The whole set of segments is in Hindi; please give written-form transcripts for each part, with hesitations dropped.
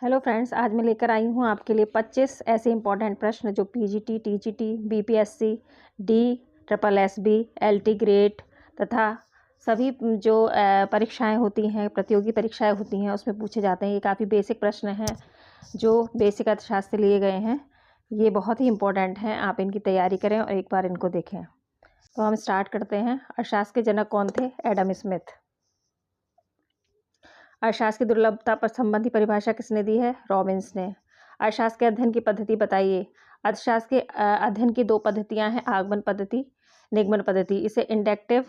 हेलो फ्रेंड्स, आज मैं लेकर आई हूँ आपके लिए 25 ऐसे इंपॉर्टेंट प्रश्न जो PGT, TGT, BPSC, D triple SB, LT grade तथा सभी जो परीक्षाएं होती हैं, प्रतियोगी परीक्षाएं होती हैं, उसमें पूछे जाते हैं। ये काफ़ी बेसिक प्रश्न हैं जो बेसिक अर्थशास्त्र से लिए गए हैं। ये बहुत ही इंपॉर्टेंट हैं, आप इनकी तैयारी करें और एक बार इनको देखें। तो हम स्टार्ट करते हैं। अर्थशास्त्र के जनक कौन थे? Adam Smith. अर्थशास्त्र की दुर्लभता पर संबंधी परिभाषा किसने दी है? रॉबिन्स ने। अर्थशास्त्र के अध्ययन की पद्धति बताइए। अर्थशास्त्र के अध्ययन की दो पद्धतियां हैं, आगमन पद्धति, निगमन पद्धति। इसे इंडक्टिव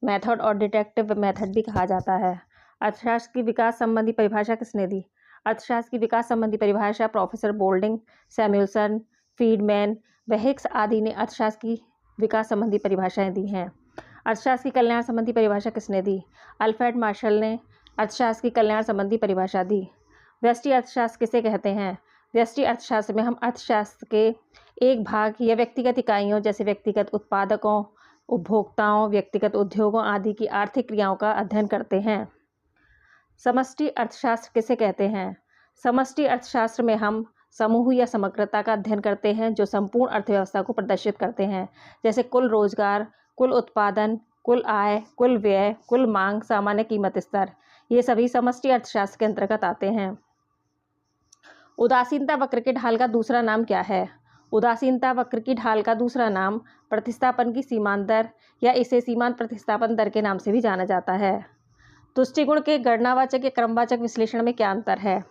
मेथड और डिडक्टिव मेथड भी कहा जाता है। अर्थशास्त्र की विकास संबंधी परिभाषा किसने दी? अर्थशास्त्र की विकास संबंधी परिभाषा प्रोफेसर बोल्डिंग, सैमुअलसन, फ्रीडमैन व हिक्स आदि ने अर्थशास्त्र की विकास संबंधी परिभाषाएं दी हैं। अर्थशास्त्र की कल्याण संबंधी परिभाषा किसने दी? अल्फ्रेड मार्शल ने अर्थशास्त्र की कल्याण संबंधी परिभाषा दी। व्यष्टि अर्थशास्त्र किसे कहते हैं? व्यष्टि अर्थशास्त्र में हम अर्थशास्त्र के एक भाग या व्यक्तिगत इकाइयों जैसे व्यक्तिगत उत्पादकों, उपभोक्ताओं, व्यक्तिगत उद्योगों आदि की आर्थिक क्रियाओं का अध्ययन करते हैं। समष्टि अर्थशास्त्र किसे कहते हैं? समष्टि अर्थशास्त्र में हम समूह या समग्रता का अध्ययन करते हैं जो संपूर्ण अर्थव्यवस्था को प्रदर्शित करते हैं, जैसे कुल रोजगार, कुल उत्पादन, कुल आय, कुल व्यय, कुल मांग, सामान्य कीमत स्तर। ये सभी समष्टि अर्थशास्त्र के अंतर्गत आते हैं। उदासीनता वक्र के ढाल का दूसरा नाम क्या है? उदासीनता वक्र की ढाल का दूसरा नाम प्रतिस्थापन की सीमांत दर या इसे सीमांत प्रतिस्थापन दर के नाम से भी जाना जाता है। तुष्टिगुण के गणनावाचक या क्रमवाचक विश्लेषण में क्या अंतर है?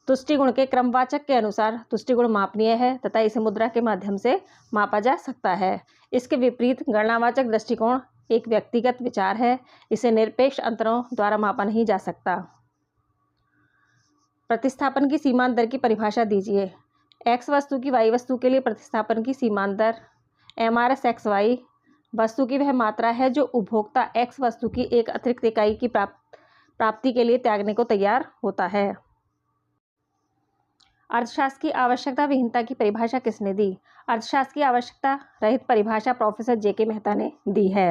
तुष्टिगुण के क्रमवाचक के अनुसार तुष्टिगुण मापनीय है तथा इसे मुद्रा के माध्यम से मापा जा सकता है। इसके विपरीत गणनावाचक दृष्टिकोण एक व्यक्तिगत विचार है, इसे निरपेक्ष अंतरों द्वारा मापा नहीं जा सकता। प्रतिस्थापन की सीमांत दर की परिभाषा दीजिए। एक्स वस्तु की वाई वस्तु के लिए प्रतिस्थापन की सीमांत दर एमआरएस एक्स वाई वस्तु की वह मात्रा है जो उपभोक्ता एक्स वस्तु की एक अतिरिक्त इकाई की प्राप्ति के लिए त्यागने को तैयार होता है। अर्थशास्त्र की आवश्यकता विहीनता की परिभाषा किसने दी? अर्थशास्त्र की आवश्यकता रहित परिभाषा प्रोफेसर जेके मेहता ने दी है।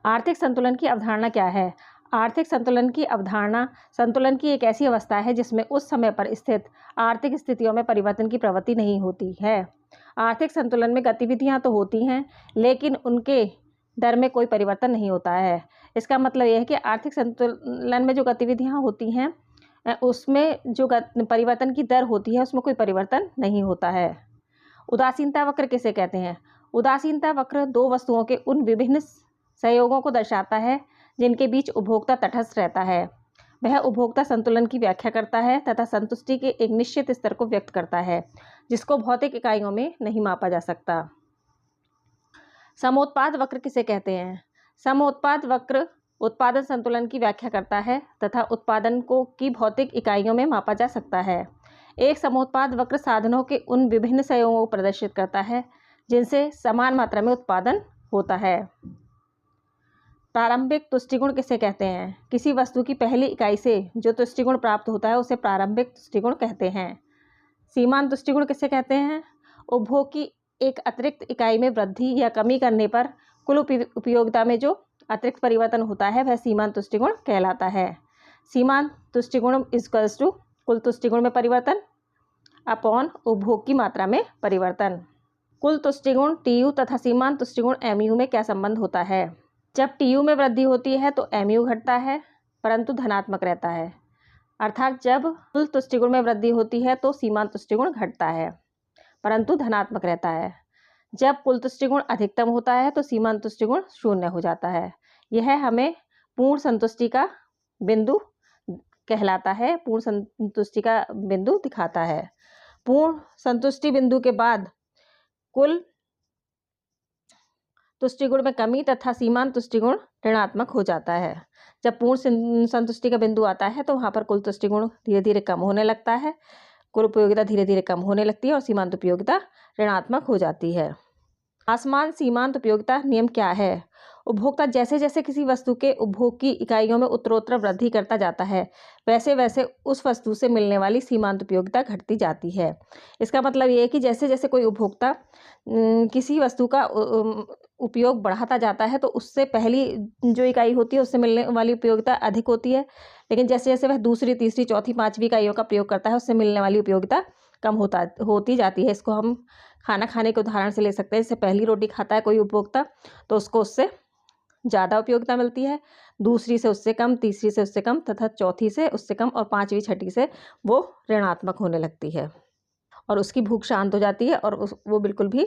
आर्थिक संतुलन की अवधारणा क्या है? आर्थिक संतुलन की अवधारणा संतुलन की एक ऐसी अवस्था है जिसमें उस समय पर स्थित आर्थिक स्थितियों में परिवर्तन की प्रवृत्ति नहीं होती है। आर्थिक संतुलन में गतिविधियां तो होती हैं, लेकिन उनके दर में कोई परिवर्तन नहीं होता है। इसका मतलब यह है कि आर्थिक संतुलन में जो गतिविधियां होती हैं उसमें जो परिवर्तन की दर होती है उसमें कोई परिवर्तन नहीं होता है। उदासीनता वक्र किसे कहते हैं? उदासीनता वक्र दो वस्तुओं के उन विभिन्न सहयोगों को दर्शाता है जिनके बीच उपभोक्ता तटस्थ रहता है। वह उपभोक्ता संतुलन की व्याख्या करता है तथा संतुष्टि के एक निश्चित स्तर को व्यक्त करता है जिसको भौतिक इकाइयों में नहीं मापा जा सकता। समोत्पाद वक्र किसे कहते हैं? समोत्पाद वक्र उत्पादन संतुलन की व्याख्या करता है तथा उत्पादन को की भौतिक इकाइयों में मापा जा सकता है। एक समोत्पाद वक्र साधनों के उन विभिन्न सहयोगों को प्रदर्शित करता है जिनसे समान मात्रा में उत्पादन होता है। प्रारंभिक तुष्टिगुण किसे कहते हैं? किसी वस्तु की पहली इकाई से जो तुष्टिगुण प्राप्त होता है उसे प्रारंभिक तुष्टिगुण कहते हैं। सीमांत तुष्टिगुण किसे कहते हैं? उपभोग की एक अतिरिक्त इकाई में वृद्धि या कमी करने पर कुल उपयोगिता में जो अतिरिक्त परिवर्तन होता है वह सीमांत तुष्टिगुण कहलाता है। सीमांत तुष्टिगुण इक्वल्स टू कुल तुष्टिगुण में परिवर्तन अपॉन उपभोग की मात्रा में परिवर्तन। कुल तुष्टिगुण टीयू तथा सीमांत तुष्टिगुण एमयू में क्या संबंध होता है? जब टीयू में वृद्धि होती है तो एमयू घटता है परंतु धनात्मक रहता है, अर्थात जब कुल तुष्टिगुण में वृद्धि होती है तो सीमांत तुष्टिगुण घटता है परंतु धनात्मक रहता है। जब कुल तुष्टिगुण अधिकतम होता है तो सीमांत तुष्टिगुण शून्य हो जाता है। यह हमें पूर्ण संतुष्टि का बिंदु कहलाता है, पूर्ण संतुष्टि का बिंदु दिखाता है। पूर्ण संतुष्टि बिंदु के बाद कुल तुष्टिगुण में कमी तथा सीमांत तुष्टिगुण ऋणात्मक हो जाता है। जब पूर्ण संतुष्टि का बिंदु आता है तो वहाँ पर कुल तुष्टिगुण धीरे धीरे कम होने लगता है, कुल उपयोगिता धीरे धीरे कम होने लगती है और सीमांत उपयोगिता ऋणात्मक हो जाती है। असमान सीमांत उपयोगिता नियम क्या है? उपभोक्ता जैसे जैसे किसी वस्तु के उपभोग की इकाइयों में उत्तरोत्तर वृद्धि करता जाता है, वैसे वैसे उस वस्तु से मिलने वाली सीमांत उपयोगिता घटती जाती है। इसका मतलब ये है कि जैसे जैसे कोई उपभोक्ता किसी वस्तु का उपयोग बढ़ाता जाता है, तो उससे पहली जो इकाई होती है उससे मिलने वाली उपयोगिता अधिक होती है, लेकिन जैसे जैसे वह दूसरी, तीसरी, चौथी, पाँचवीं इकाइयों का प्रयोग करता है, उससे मिलने वाली उपयोगिता कम होती जाती है। इसको हम खाना खाने के उदाहरण से ले सकते हैं। जैसे पहली रोटी खाता है कोई उपभोक्ता, तो उसको उससे ज़्यादा उपयोगिता मिलती है, दूसरी से उससे कम, तीसरी से उससे कम तथा चौथी से उससे कम और पाँचवीं, छठी से वो ऋणात्मक होने लगती है और उसकी भूख शांत हो जाती है और वो बिल्कुल भी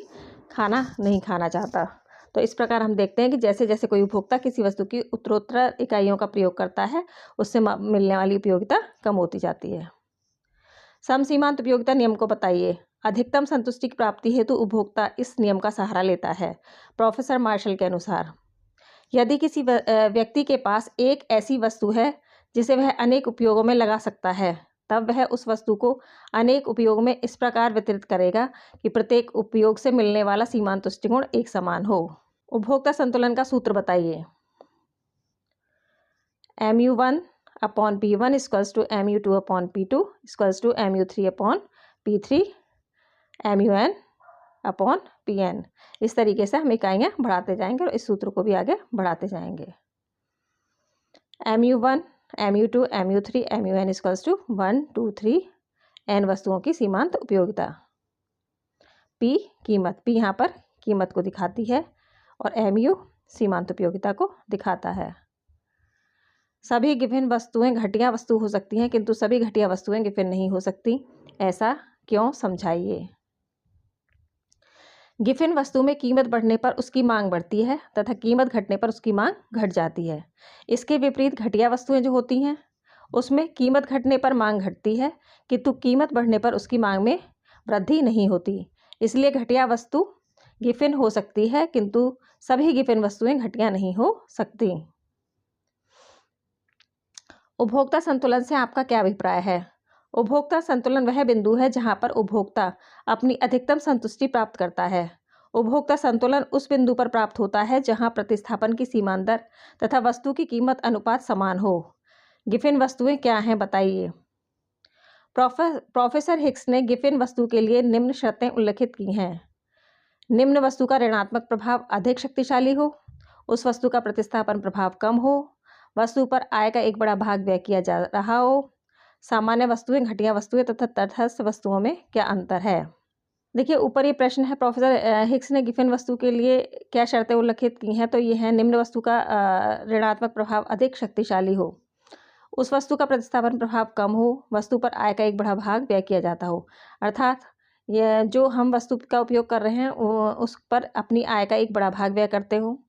खाना नहीं खाना चाहता। तो इस प्रकार हम देखते हैं कि जैसे जैसे कोई उपभोक्ता किसी वस्तु की उत्तरोत्तर इकाइयों का प्रयोग करता है, उससे मिलने वाली उपयोगिता कम होती जाती है। समसीमांत उपयोगिता नियम को बताइए। अधिकतम संतुष्टि की प्राप्ति हेतु उपभोक्ता इस नियम का सहारा लेता है। प्रोफेसर मार्शल के अनुसार, यदि किसी व्यक्ति के पास एक ऐसी वस्तु है जिसे वह अनेक उपयोगों में लगा सकता है, तब वह उस वस्तु को अनेक उपयोग में इस प्रकार वितरित करेगा कि प्रत्येक उपयोग से मिलने वाला सीमांत तुष्टिगुण एक समान हो। उपभोक्ता संतुलन का सूत्र बताइए। mu1/p1 = mu2/p2 = mu3/p3 mun/pn। इस तरीके से हम इकाइयाँ बढ़ाते जाएंगे और इस सूत्र को भी आगे बढ़ाते जाएंगे। mu1, mu2, mu3, mun = 1, 2, 3 n वस्तुओं की सीमांत उपयोगिता। p कीमत, p यहाँ पर कीमत को दिखाती है और mu सीमांत उपयोगिता को दिखाता है। सभी गिवन वस्तुएं घटिया वस्तु हो सकती हैं, किंतु सभी घटिया वस्तुएं गिवन नहीं हो सकती। ऐसा क्यों, समझाइए। गिवन वस्तु में कीमत बढ़ने पर उसकी मांग बढ़ती है तथा कीमत घटने पर उसकी मांग घट जाती है। इसके विपरीत घटिया वस्तुएं जो होती हैं, उसमें कीमत घटने पर मांग घटती है, किंतु कीमत बढ़ने पर उसकी मांग में वृद्धि नहीं होती। इसलिए घटिया वस्तु गिवन हो सकती है, किंतु सभी गिवन वस्तुएं घटिया नहीं हो सकती। उपभोक्ता संतुलन से आपका क्या अभिप्राय है? उपभोक्ता संतुलन वह बिंदु है जहां पर उपभोक्ता अपनी अधिकतम संतुष्टि प्राप्त करता है। उपभोक्ता संतुलन उस बिंदु पर प्राप्त होता है जहां प्रतिस्थापन की सीमांत दर तथा वस्तु की कीमत अनुपात समान हो। गिवन वस्तुएं क्या हैं, बताइए। प्रोफेसर हिक्स ने गिवन वस्तु के लिए निम्न शर्तें उल्लिखित की हैं। निम्न वस्तु का ऋणात्मक प्रभाव अधिक शक्तिशाली हो, उस वस्तु का प्रतिस्थापन प्रभाव कम हो, वस्तु पर आय का एक बड़ा भाग व्यय किया जा रहा हो, सामान्य वस्तुएं, घटिया वस्तुएं तथा तटस्थ वस्तुओं में क्या अंतर है। देखिए, ऊपर ये प्रश्न है, प्रोफेसर हिक्स ने गिवन वस्तु के लिए क्या शर्तें उल्लिखित की हैं, तो ये है निम्न वस्तु का ऋणात्मक प्रभाव अधिक शक्तिशाली हो, उस वस्तु का प्रतिस्थापन प्रभाव कम हो, वस्तु पर आय का एक बड़ा भाग व्यय किया जाता हो। अर्थात ये जो हम वस्तु का उपयोग कर रहे हैं उस पर अपनी आय का एक बड़ा भाग व्यय करते हो,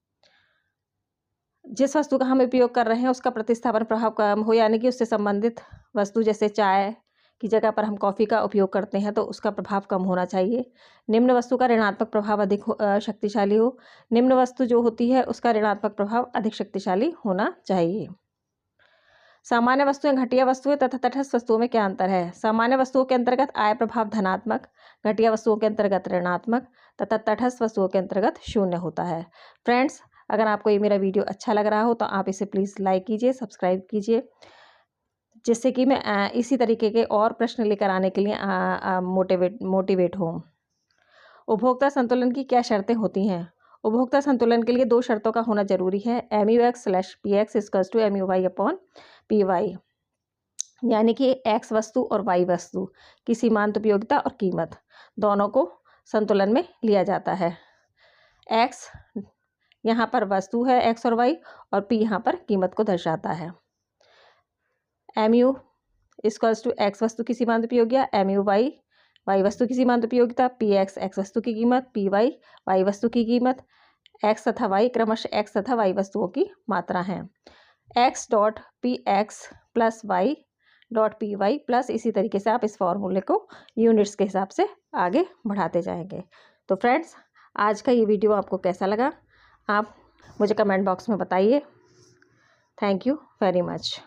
जिस वस्तु का हम उपयोग कर रहे हैं उसका प्रतिस्थापन प्रभाव कम हो, यानी कि उससे संबंधित वस्तु, जैसे चाय की जगह पर हम कॉफ़ी का उपयोग करते हैं तो उसका प्रभाव कम होना चाहिए। निम्न वस्तु का ऋणात्मक प्रभाव अधिक शक्तिशाली हो, निम्न वस्तु जो होती है उसका ऋणात्मक प्रभाव अधिक शक्तिशाली होना चाहिए। सामान्य वस्तुएं, घटिया वस्तुएं तथा तटस्थ वस्तुओं में क्या अंतर है? सामान्य वस्तुओं के अंतर्गत आय प्रभाव धनात्मक, घटिया वस्तुओं के अंतर्गत ऋणात्मक तथा तटस्थ वस्तुओं के अंतर्गत शून्य होता है। फ्रेंड्स, अगर आपको ये मेरा वीडियो अच्छा लग रहा हो तो आप इसे प्लीज़ लाइक कीजिए, सब्सक्राइब कीजिए, जिससे कि मैं इसी तरीके के और प्रश्न लेकर आने के लिए मोटिवेट हूँ। उपभोक्ता संतुलन की क्या शर्तें होती हैं? उपभोक्ता संतुलन के लिए 2 शर्तों का होना जरूरी है। MUX/PX = MUY/PY, यानी कि X वस्तु और Y वस्तु की सीमांत उपयोगिता और कीमत दोनों को संतुलन में लिया जाता है। X यहाँ पर वस्तु है, X और Y, और P यहाँ पर कीमत को दर्शाता है। MU = X वस्तु की सीमांत उपयोगिता, MUY Y वस्तु की सीमांत उपयोगिता, PX X वस्तु की कीमत, PY Y वस्तु की कीमत। X तथा Y क्रमशः X तथा Y वस्तुओं की मात्रा हैं। X.PX + Y.PY प्लस, इसी तरीके से आप इस फॉर्मूले को यूनिट्स के हिसाब से आगे बढ़ाते जाएंगे। तो फ्रेंड्स, आज का ये वीडियो आपको कैसा लगा, आप मुझे कमेंट बॉक्स में बताइए। Thank you very much.